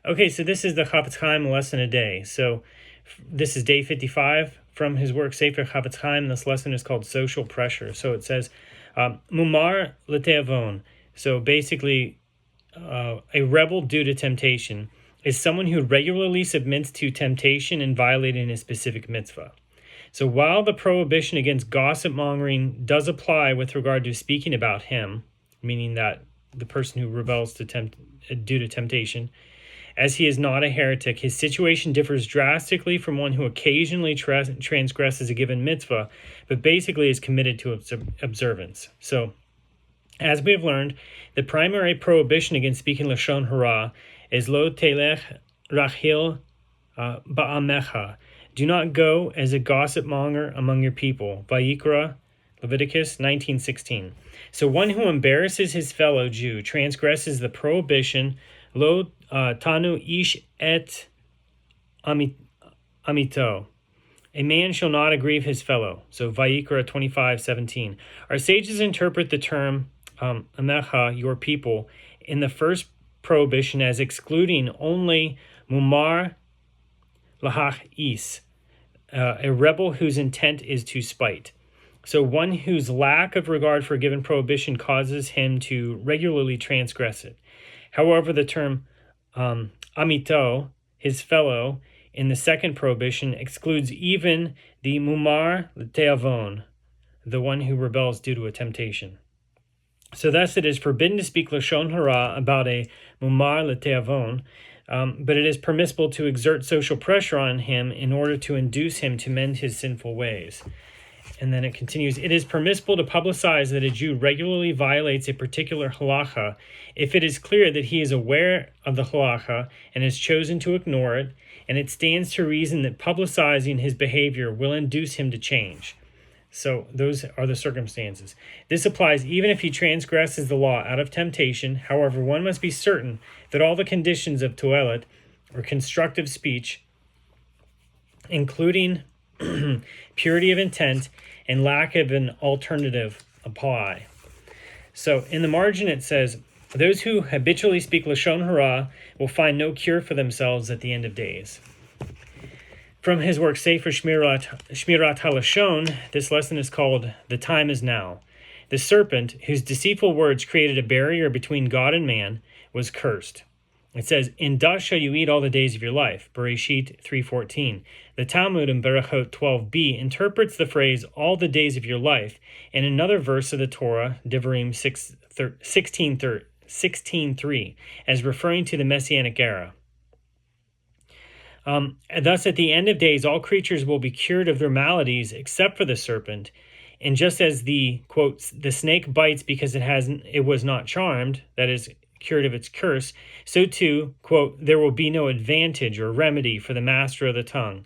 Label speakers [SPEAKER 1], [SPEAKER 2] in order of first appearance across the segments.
[SPEAKER 1] Okay, so this is the Chofetz Chaim lesson a day. So this is day 55 from his work Sefer Chofetz Chaim. This lesson is called Social Pressure. So it says, Mumar L'Te'avon. So basically, a rebel due to temptation is someone who regularly submits to temptation and violating a specific mitzvah. So while the prohibition against gossip mongering does apply with regard to speaking about him, meaning that the person who rebels due to temptation, as he is not a heretic, his situation differs drastically from one who occasionally transgresses a given mitzvah, but basically is committed to observance. So, as we have learned, the primary prohibition against speaking Lashon Hara is Lo telech rachil ba'amecha. Do not go as a gossip monger among your people. Vayikra, Leviticus 19:16. So one who embarrasses his fellow Jew transgresses the prohibition Lo tanu ish et amito. A man shall not aggrieve his fellow. So Vayikra 25:17. Our sages interpret the term amecha, your people, in the first prohibition as excluding only mumar lahach is, a rebel whose intent is to spite. So one whose lack of regard for a given prohibition causes him to regularly transgress it. However, the term amito, his fellow, in the second prohibition excludes even the mumar l'te'avon, the one who rebels due to a temptation. So thus it is forbidden to speak Lashon Hara about a mumar l'te'avon, but it is permissible to exert social pressure on him in order to induce him to mend his sinful ways. And then it continues, it is permissible to publicize that a Jew regularly violates a particular halacha if it is clear that he is aware of the halacha and has chosen to ignore it, and it stands to reason that publicizing his behavior will induce him to change. So those are the circumstances. This applies even if he transgresses the law out of temptation. However, one must be certain that all the conditions of toelet, or constructive speech, including purity of intent and lack of an alternative, apply. So in the margin it says, those who habitually speak Lashon Hara will find no cure for themselves at the end of days. From his work Sefer Shmirat HaLashon, this lesson is called The Time Is Now. The serpent, whose deceitful words created a barrier between God and man, was cursed. It says, in dust shall you eat all the days of your life, Bereshit 3:14. The Talmud in Berachot 12b interprets the phrase all the days of your life in another verse of the Torah, Devarim 16:3, as referring to the Messianic era. Thus, at the end of days, all creatures will be cured of their maladies except for the serpent. And just as the, quote, the snake bites because it was not charmed, that is, cured of its curse, so too, quote, there will be no advantage or remedy for the master of the tongue.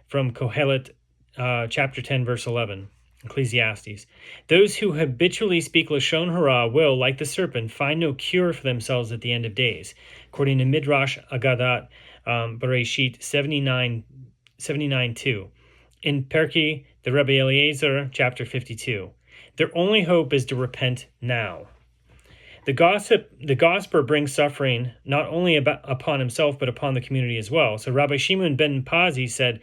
[SPEAKER 1] From Kohelet, chapter 10, verse 11, Ecclesiastes. Those who habitually speak Lashon Hara will, like the serpent, find no cure for themselves at the end of days, according to Midrash Agadat, Bereshit 79:2. In Perki, the Rebbe Eliezer, chapter 52. Their only hope is to repent now. The gossiper brings suffering not only upon himself, but upon the community as well. So Rabbi Shimon ben Pazi said,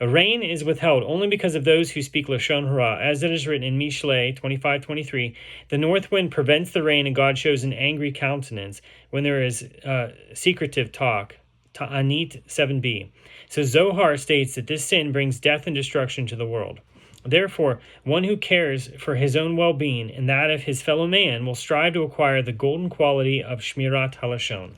[SPEAKER 1] rain is withheld only because of those who speak Lashon Hara. As it is written in Mishlei 25:23, the north wind prevents the rain and God shows an angry countenance when there is secretive talk. Ta'anit 7b. So Zohar states that this sin brings death and destruction to the world. Therefore, one who cares for his own well-being and that of his fellow man will strive to acquire the golden quality of Shmirat HaLashon.